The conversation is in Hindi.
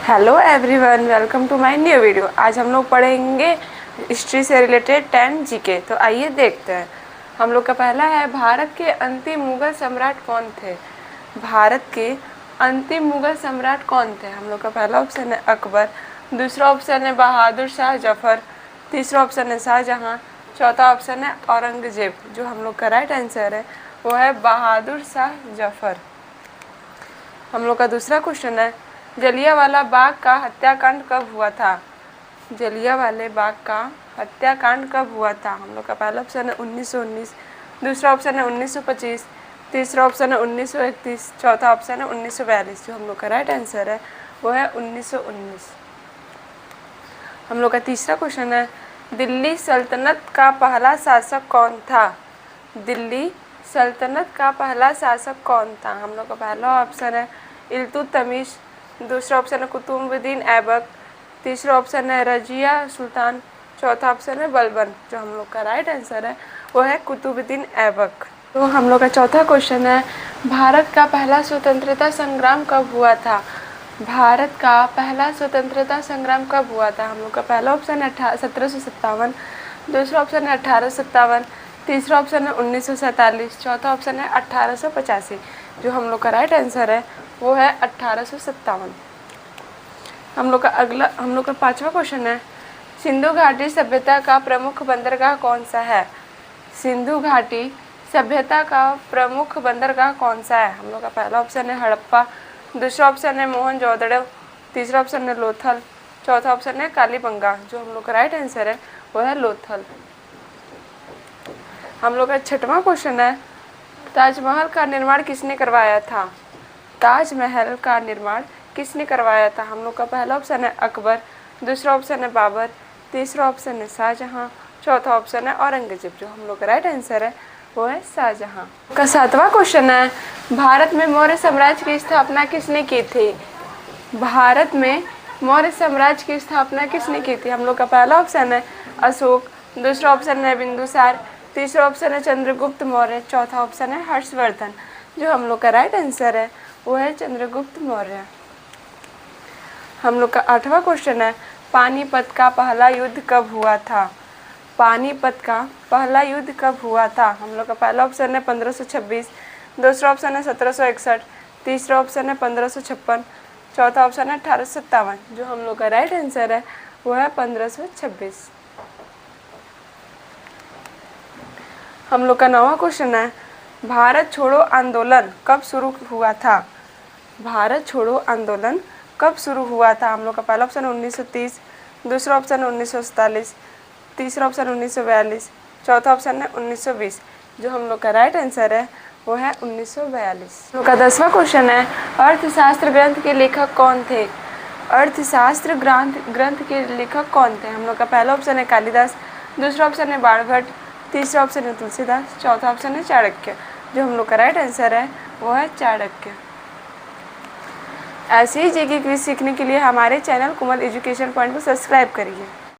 Hello everyone, welcome to my new video. आज हम लोग पढ़ेंगे हिस्ट्री से रिलेटेड 10 जीके। तो आइए देखते हैं। हम लोग का पहला है, भारत के अंतिम मुगल सम्राट कौन थे। भारत के अंतिम मुगल सम्राट कौन थे। हम लोग का पहला ऑप्शन है अकबर, दूसरा ऑप्शन है बहादुर शाह जफर, तीसरा ऑप्शन है शाहजहां, चौथा ऑप्शन है औरंगजेब। जो हम लोग का राइट आंसर है वो है बहादुर शाह जफर। हम लोग का दूसरा क्वेश्चन है, जलियांवाला बाग का हत्याकांड कब हुआ था। जलियांवाले बाग का हत्याकांड कब हुआ था। हम लोग का पहला ऑप्शन है 1919, दूसरा ऑप्शन है 1925, तीसरा ऑप्शन है 1931, चौथा ऑप्शन है 1942। जो हम लोग का राइट आंसर है वो है 1919। हम लोग का तीसरा क्वेश्चन है, दिल्ली सल्तनत का पहला शासक कौन था। दिल्ली सल्तनत का पहला शासक कौन था। हम लोग का पहला ऑप्शन है इल्तुतमिश, दूसरा ऑप्शन है कुतुबुद्दीन ऐबक, तीसरा ऑप्शन है रजिया सुल्तान, चौथा ऑप्शन है बलबन। जो हम लोग का राइट आंसर है वो है कुतुबुद्दीन ऐबक। तो हम लोग का चौथा क्वेश्चन है, भारत का पहला स्वतंत्रता संग्राम कब हुआ था। भारत का पहला स्वतंत्रता संग्राम कब हुआ था। हम लोग का पहला ऑप्शन है 1757, दूसरा ऑप्शन है 1857, तीसरा ऑप्शन है 1947, चौथा ऑप्शन है 1885। जो हम लोग का राइट आंसर है वो है 1857। हम लोग का पांचवा क्वेश्चन है, सिंधु घाटी सभ्यता का प्रमुख बंदरगाह कौन सा है। सिंधु घाटी सभ्यता का प्रमुख बंदरगाह कौन सा है। हम लोग का पहला ऑप्शन है हड़प्पा, दूसरा ऑप्शन है मोहनजोदड़ो, तीसरा ऑप्शन है लोथल, चौथा ऑप्शन है कालीबंगा। जो हम लोग का राइट आंसर है वो है लोथल। हम लोग का छठवां क्वेश्चन है, ताजमहल का निर्माण किसने करवाया था। ताजमहल का निर्माण किसने करवाया था। हम लोग का पहला ऑप्शन है अकबर, दूसरा ऑप्शन है बाबर, तीसरा ऑप्शन है शाहजहां, चौथा ऑप्शन है औरंगजेब। जो हम लोग का राइट आंसर है वो है शाहजहां। का सातवां क्वेश्चन है, भारत में मौर्य साम्राज्य की स्थापना किसने की थी। भारत में मौर्य साम्राज्य की स्थापना किसने की थी। हम लोग का पहला ऑप्शन है अशोक, दूसरा ऑप्शन है बिंदुसार, तीसरा ऑप्शन है चंद्रगुप्त मौर्य, चौथा ऑप्शन है हर्षवर्धन। जो हम लोग का राइट आंसर है वो है चंद्रगुप्त मौर्य। हम लोग का आठवां क्वेश्चन है, पानीपत का पहला युद्ध कब हुआ था। पानीपत का पहला युद्ध कब हुआ था। हम लोग का पहला ऑप्शन है 1526, दूसरा ऑप्शन है 1761, तीसरा ऑप्शन है 1556, चौथा ऑप्शन है 1857। जो हम लोग का राइट आंसर है वो है 1526। हम लोग का नौवां क्वेश्चन है, भारत छोड़ो आंदोलन कब शुरू हुआ था। भारत छोड़ो आंदोलन कब शुरू हुआ था। हम लोग का पहला ऑप्शन है 1930, दूसरा ऑप्शन है 1947, तीसरा ऑप्शन 1942, चौथा ऑप्शन है 1920। जो हम लोग का राइट आंसर है वो है 1942। हम लोग का 10वां क्वेश्चन है, अर्थशास्त्र ग्रंथ के लेखक कौन थे। अर्थशास्त्र ग्रंथ के लेखक कौन थे। हम लोग का पहला ऑप्शन है कालिदास, दूसरा ऑप्शन है बाणभट्ट, तीसरा ऑप्शन है तुलसीदास, चौथा ऑप्शन है चाणक्य। जो हम लोग का राइट आंसर है वो है चाणक्य। ऐसे ही जीके क्विज सीखने के लिए हमारे चैनल कुमल एजुकेशन पॉइंट को सब्सक्राइब करिए।